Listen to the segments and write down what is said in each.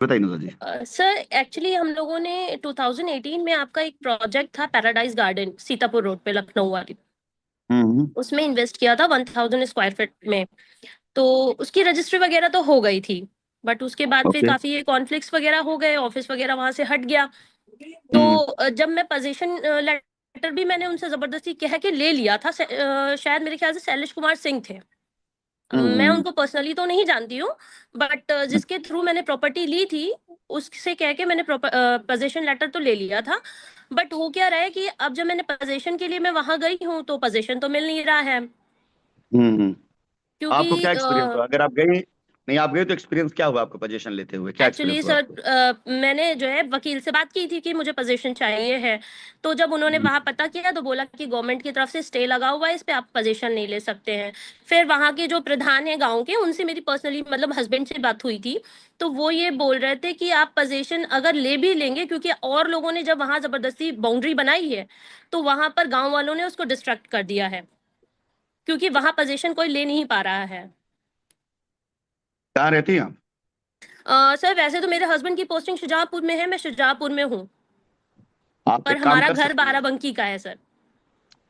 बताइए नुजा जी। Sir actually हम लोगों ने 2018 में आपका एक प्रोजेक्ट था पैराडाइज गार्डन सीतापुर रोड पे लखनऊ वाली, हम्म। उसमें इन्वेस्ट किया था 1000 स्क्वायर फीट में। तो उसकी रजिस्ट्री वगैरह तो हो गई थी, बट उसके बाद फिर ओके। काफी कॉन्फ्लिक्ट्स वगैरह हो गए, ऑफिस वगैरह वहां से हट गया। तो हम्म जब मैं पोजीशन लेटर भी मैंने उनसे जबरदस्ती कह के ले लिया था, शायद मेरे ख्याल से शैलेश कुमार सिंह थे। मैं हम्म। उनको पर्सनली तो नहीं जानती हूँ, बट जिसके थ्रू मैंने प्रॉपर्टी ली थी उससे कह के मैंने पोजीशन लेटर तो ले लिया था। बट हो क्या रहा है कि अब जब मैंने पोजीशन के लिए मैं वहां गई हूँ तो पोजीशन तो मिल नहीं रहा है, हम्म। आपको क्योंकि क्या एक्सपीरियंस हुआ अगर आप गए नहीं? आप गए तो एक्सपीरियंस क्या हुआ आपको पोजीशन लेते हुए? क्या एक्चुअली एक्सपीरियंस हुआ सर आपको? मैंने जो है वकील से बात की थी कि मुझे पोजीशन चाहिए है। तो जब उन्होंने हम्म वहां पता किया तो बोला कि गवर्नमेंट की तरफ से स्टे लगा हुआ है, इस पे आप पोजीशन नहीं ले सकते हैं। फिर वहां के जो प्रधान है गांव के, उनसे मेरी पर्सनली मतलब हस्बैंड से बात हुई थी। तो वो ये बोल रहे थे कि आप पोजीशन अगर ले भी लेंगे, क्योंकि और लोगों ने जब वहां जबरदस्ती बाउंड्री बनाई है तो वहां पर गांव वालों ने उसको डिस्ट्रक्ट कर दिया है, क्योंकि वहां पोजीशन कोई ले नहीं पा रहा है। कहाँ रहती हैं आप? सर वैसे तो मेरे हस्बैंड की पोस्टिंग शुजापुर में है, मैं शुजापुर में हूँ, आप पर एक काम हमारा कर घर सकती हैं। बाराबंकी का है सर।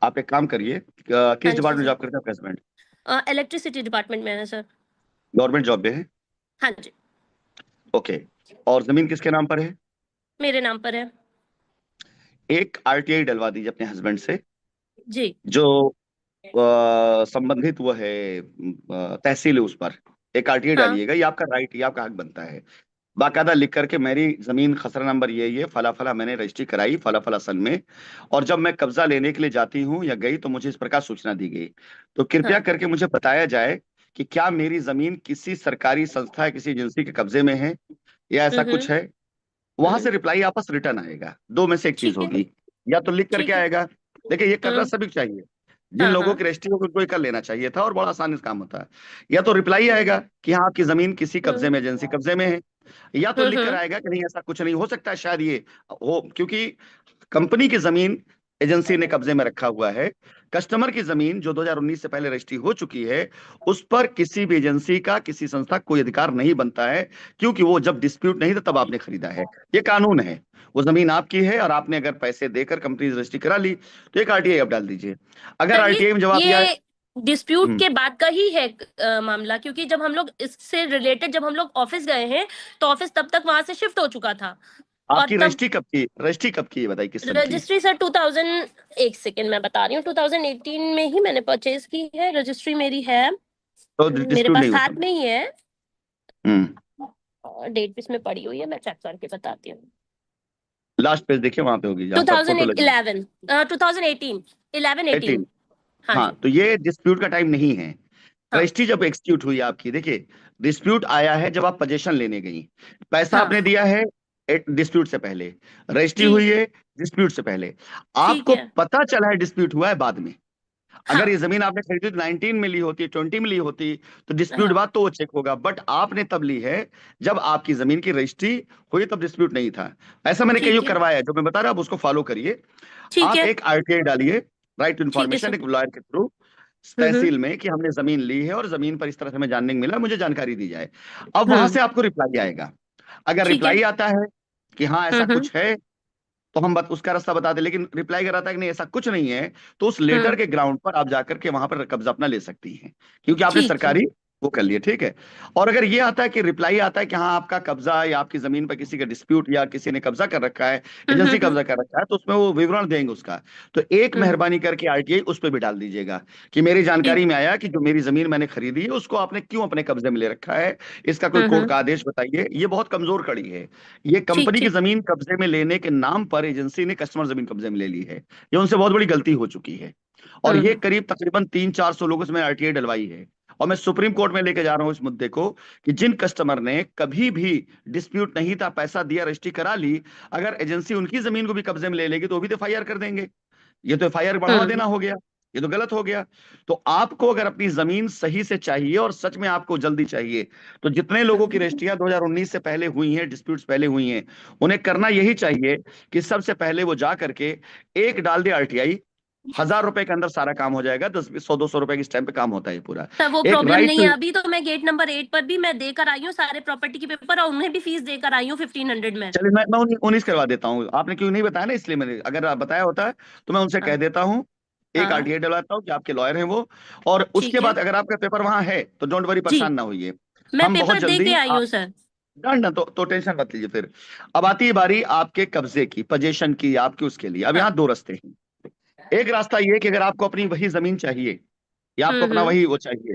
आप एक काम करिए, हाँ किस जी डिपार्टमेंट में सर। जॉब करते हैं आपका हस्बैंड? इलेक्ट्रिसिटी डिपार्टमेंट में है सर। गवर्नमेंट जॉब में है? हाँ जी। ओके। और जमीन किसके नाम पर है? मेरे नाम पर है। एक आरटीआई डलवा दीजिए अपने हस्बैंड से, जी। जो संबंधित वो है तहसील है, उस पर एक आरटीआई हाँ। डालिएगा। ये आपका राइट, ये आपका हक बनता है। बाकायदा लिख करके, मेरी जमीन खसरा नंबर ये फला फला मैंने रजिस्ट्री कराई फला फला सन में, और जब मैं कब्जा लेने के लिए जाती हूँ या गई तो मुझे इस प्रकार सूचना दी गई। तो कृपया हाँ। करके मुझे बताया जाए कि क्या मेरी जमीन किसी सरकारी संस्था या किसी एजेंसी के कब्जे में है या ऐसा हम्म। कुछ है। वहां से हम्म। रिप्लाई आपस रिटर्न आएगा, दो में से एक चीज ठीक है। होगी। या तो लिख करके ठीक है। आएगा। देखिए, ये करना हम्म। सभी को चाहिए। जिन हाँ लोगों हाँ। की रजिस्ट्री हो उनको ही कर लेना चाहिए था, और बड़ा आसान काम होता है। या तो रिप्लाई आएगा कि हाँ, आपकी जमीन किसी कब्जे हम्म। में, एजेंसी कब्जे में है। या तो लिख कर हम्म। आएगा कि नहीं, ऐसा कुछ नहीं हो सकता है, शायद ये हो, क्योंकि कंपनी की जमीन एजेंसी ने कब्जे में रखा हुआ है। कस्टमर की जमीन जो 2019 से पहले रजिस्ट्री हो चुकी है, उस पर किसी भी एजेंसी का, किसी संस्था का कोई अधिकार नहीं बनता है, क्योंकि वो जब डिस्प्यूट नहीं था तब आपने खरीदा है। ये कानून है। वो जमीन आपकी है, और आपने अगर पैसे देकर कंपनी रजिस्ट्री करा ली तो एक आरटीआई आप डाल दीजिए। अगर सर आरटीआई में जवाब दिया है। ये डिस्प्यूट हम्म, के बाद का ही है मामला, क्योंकि जब हम लोग इससे रिलेटेड जब हम लोग ऑफिस गए हैं तो ऑफिस तब तक वहां से शिफ्ट हो चुका था। और आपकी तब रजिस्ट्री कब की? रजिस्ट्री कब की है बताइए, किस सन की? रजिस्ट्री सर 2000, एक सेकेंड मैं बता रही हूँ, 2018 में ही मैंने परचेज की है, रजिस्ट्री मेरी है। तो मेरे डिस्प्यूट नहीं पास होता। हाथ में ही है, हम्म। और डेट भी इसमें पड़ी हुई है, मैं चेक करके बताती हूँ। लास्ट पेज देखिए, वहां पे होगी जहां पर फोटो लगी। 2011, 2018, 11-18। 18। हाँ हाँ, जी। तो ये डिस्प्यूट का टाइम नहीं है। हाँ। रजिस्ट्री जब एक्सक्यूट हुई आपकी, देखिए, डिस्प्यूट आया है जब आप पोजीशन लेने गई। पैसा हाँ। आपने दिया है डिस्प्यूट से पहले। रजिस्ट्री जी। हुई है डिस्प्यूट से पहले। ठीक आपको है। पता चला है डिस्प्यूट हुआ है बाद में। अगर ये हाँ। जमीन आपने खरीदी तो 19 में ली होती, 20 में ली होती, तो डिस्प्यूट हाँ। बाद तो वो चेक होगा। बट आपने तब ली है जब आपकी जमीन की रजिस्ट्री हुई, तब डिस्प्यूट नहीं था। ऐसा मैंने कईयों ठीक है। करवाया है, जो मैं बता रहा हूं आप उसको फॉलो करिए। ठीक आप है। एक आरटीआई डालिए, राइट टू ठीक है इन्फॉर्मेशन, सर। एक लॉयर के थ्रू तहसील में, कि हमने जमीन ली है और जमीन पर इस तरह से हमें जानने को मिला, मुझे जानकारी दी जाए। अब वहां हाँ। से आपको रिप्लाई आएगा। अगर ठीक है। रिप्लाई आता है कि हाँ ऐसा हम्म। कुछ है, तो हम उसका रास्ता बता दें। लेकिन रिप्लाई अगर आता है कि नहीं ऐसा कुछ नहीं है, तो उस लेटर हम्म। के ग्राउंड पर आप जाकर के वहां पर कब्जा अपना ले सकती हैं, क्योंकि आपने ठीक है। सरकारी वो कर लिया, ठीक है। और अगर ये आता है कि रिप्लाई आता है कि हाँ आपका कब्जा या आपकी जमीन पर किसी का डिस्प्यूट या किसी ने कब्जा कर रखा है, एजेंसी हम्म। कब्जा कर रखा है, तो उसमें वो विवरण देंगे उसका। तो एक हम्म। मेहरबानी करके आरटीआई उस पर भी डाल दीजिएगा कि मेरी जानकारी ठीक। में आया कि जो मेरी जमीन मैंने खरीदी है उसको आपने क्यों अपने कब्जे में ले रखा है। इसका कोई कोर्ट हम्म। का आदेश बताइए। ये बहुत कमजोर कड़ी है। ये कंपनी ठीक की है। जमीन कब्जे में लेने के नाम पर एजेंसी ने कस्टमर जमीन कब्जे में ले ली है। ये उनसे बहुत बड़ी गलती हो चुकी है। और ये हम्म। करीब तकरीबन 300-400 लोगों से मैं आरटीआई डलवाई है। और मैं सुप्रीम कोर्ट में लेके जा रहा हूं इस मुद्दे को, कि जिन कस्टमर ने कभी भी डिस्प्यूट नहीं था, पैसा दिया, रजिस्ट्री करा ली, अगर एजेंसी उनकी जमीन को भी कब्जे में ले लेगी तो वो भी तो एफआईआर कर देंगे। ये तो एफआईआर बढ़ावा हम्म। देना हो गया। ये तो गलत हो गया। तो आपको अगर अपनी जमीन सही से चाहिए और सच में आपको जल्दी चाहिए, तो जितने लोगों की हम्म। रजिस्ट्रियां 2019 से पहले हुई हैं, डिस्प्यूट्स पहले हुई हैं, उन्हें करना यही चाहिए कि सबसे पहले वो जा करके एक डाल दे आरटीआई, 1000 रुपए के अंदर सारा काम हो जाएगा। 10 100 200 रुपए की स्टैम्प पे काम होता है ये पूरा। सर वो एक प्रॉब्लम राइट नहीं टू, है, अभी तो मैं गेट नंबर 8 पर भी मैं देकर आई हूँ सारे प्रॉपर्टी के पेपर, और उन्हें भी फीस देकर आई हूँ 1500 में। चलिए मैं 19 करवा देता हूँ। आपने क्यों नहीं बताया ना, इसलिए मैंने, अगर आप बताया होता है तो मैं उनसे कह हाँ देता हूँ, एक हाँ आरटीआई डलवाता हूँ कि आपके लॉयर हैं वो। और उसके ठीक है बाद अगर आपका पेपर वहां है तो डोंट वरी, जी। परेशान ना होइए। मैं हम बहुत पेपर दे जल्दी के आई हूँ सर। डन डन, तो टेंशन मत लीजिए फिर। अब आती है बारी आपके कब्जे की, पोजीशन की, आपकी उसके लिए। अब यहाँ हाँ। दो रास्ते हैं। एक रास्ता ये कि अगर आपको अपनी वही जमीन चाहिए या आपको अपना हम्म। वही वो चाहिए,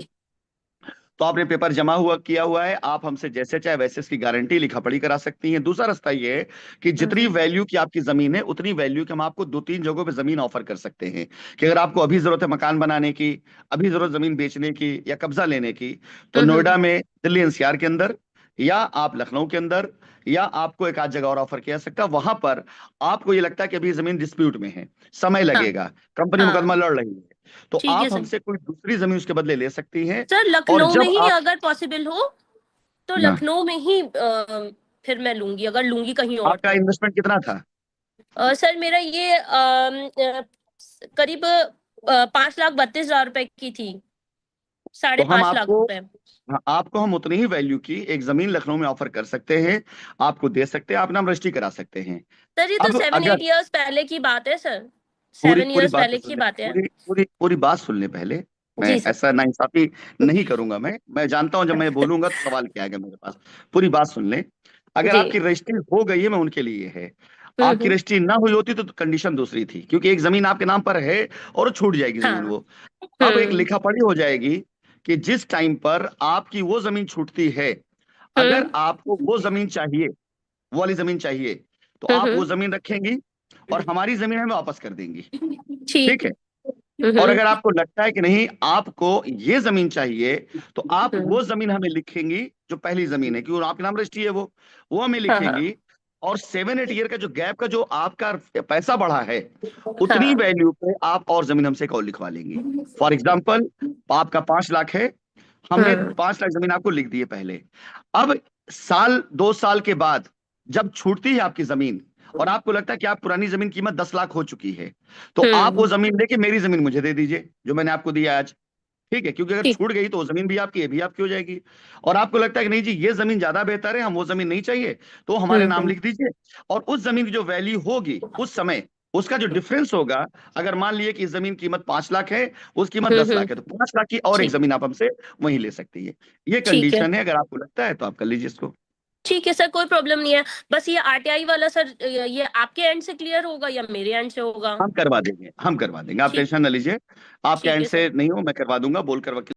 तो आपने पेपर जमा हुआ किया हुआ है, आप हमसे जैसे चाहे वैसे इसकी गारंटी लिखा पढ़ी करा सकती हैं। दूसरा रास्ता ये है कि जितनी हम्म। वैल्यू की आपकी जमीन है उतनी वैल्यू की हम आपको 2-3 जगहों पे जमीन ऑफर कर सकते हैं। कि अगर आपको अभी जरूरत है मकान बनाने की, अभी जरूरत जमीन बेचने की या कब्जा लेने की, तो नोएडा हम्म। में, दिल्ली एनसीआर के अंदर, या आप लखनऊ के अंदर, या आपको एक आध जगह और ऑफर किया सकता है। वहां पर आपको ये लगता है कि अभी जमीन डिस्प्यूट में है, समय हाँ लगेगा, कंपनी मुकदमा हाँ लड़ रही है, तो ठीक है आप सर। हमसे कोई दूसरी जमीन उसके बदले ले सकती हैं। सर और लखनऊ में जब ही आप, अगर पॉसिबल हो तो हाँ, लखनऊ में ही फिर मैं लूंगी, अगर लूंगी कहीं और आपका तो। इन्वेस्टमेंट कितना था? सर मेरा ये करीब 5,32,000 रुपए की थी, साढ़े तो हम पांच लाख आपको, रुपए हाँ, आपको हम उतनी ही वैल्यू की एक जमीन लखनऊ में ऑफर कर सकते हैं, आपको दे सकते हैं, आप नाम रजिस्ट्री करा सकते हैं। सर ये तो अब 7-8 इयर्स पहले की बात है सर, पूरी 7 इयर्स बात तो पहले सुन की ले, बात है। पूरी बात सुन ले पहले। मैं जी सर। ऐसा नाइंसाफी नहीं करूंगा। मैं जानता हूं जब मैं बोलूंगा तो सवाल क्या आएगा मेरे पास। पूरी बात सुन ले। अगर जी। आपकी रजिस्ट्री हो गई है, मैं उनके लिए है। आपकी हम्म। रजिस्ट्री ना हुई होती तो कंडीशन दूसरी थी, क्योंकि एक जमीन आपके नाम पर है और वो छूट जाएगी जमीन हाँ। वो। अब एक हम्म। लिखा पढ़ी हो जाएगी कि जिस टाइम पर आपकी वो जमीन छूटती है, अगर हम्म। आपको वो जमीन चाहिए, वो वाली जमीन चाहिए, तो आप वो हम्म। जमीन रखेंगी और हमारी जमीन हमें वापस कर देंगी। ठीक ठीक है। है। और हम्म। अगर आपको लगता है कि नहीं आपको ये जमीन चाहिए, तो आप हम्म। वो जमीन हमें लिखेंगी जो पहली जमीन है, क्योंकि आपके नाम रजिस्ट्री है वो हमें हाँ हाँ लिखेंगी। और 7-8 ईयर का जो गैप का जो आपका पैसा बढ़ा है, उतनी हाँ। वैल्यू पे आप और जमीन हमसे एक और लिखवा लेंगी। फॉर एग्जाम्पल, आपका 5 लाख है, हमने हम्म। 5 लाख जमीन आपको लिख दी है पहले। अब साल 2 साल के बाद जब छूटती है आपकी जमीन, और आपको लगता है कि आप पुरानी जमीन कीमत 10 लाख हो चुकी है, तो आप वो हम्म। जमीन लेके मेरी जमीन मुझे दे दीजिए जो मैंने आपको दिया आज। ठीक है, क्योंकि अगर ठीक। छूट गई तो वो जमीन भी आपकी, ये भी आपकी हो जाएगी। और आपको लगता है कि नहीं जी ये जमीन ज्यादा बेहतर है, हम वो जमीन नहीं चाहिए, तो हमारे नाम हम्म। लिख दीजिए। और उस जमीन की जो वैल्यू होगी उस समय, उसका जो डिफरेंस होगा, अगर मान लिए कि इस जमीन की कीमत 5 लाख है, उस कीमत 10 लाख है, तो 5 लाख की और एक ठीक। जमीन आप हमसे वहीं ले सकती है। ये ठीक है। कंडीशन है, अगर आपको लगता है तो आप कर लीजिए इसको। ठीक है सर, कोई प्रॉब्लम नहीं है। बस ये आरटीआई वाला सर, ये आपके एंड से क्लियर होगा या मेरे एंड से होगा? हम करवा देंगे, हम करवा देंगे, आप ठीक। टेंशन न लीजिए। आपके ठीक एंड है से सर। नहीं हो, मैं करवा दूंगा, बोल कर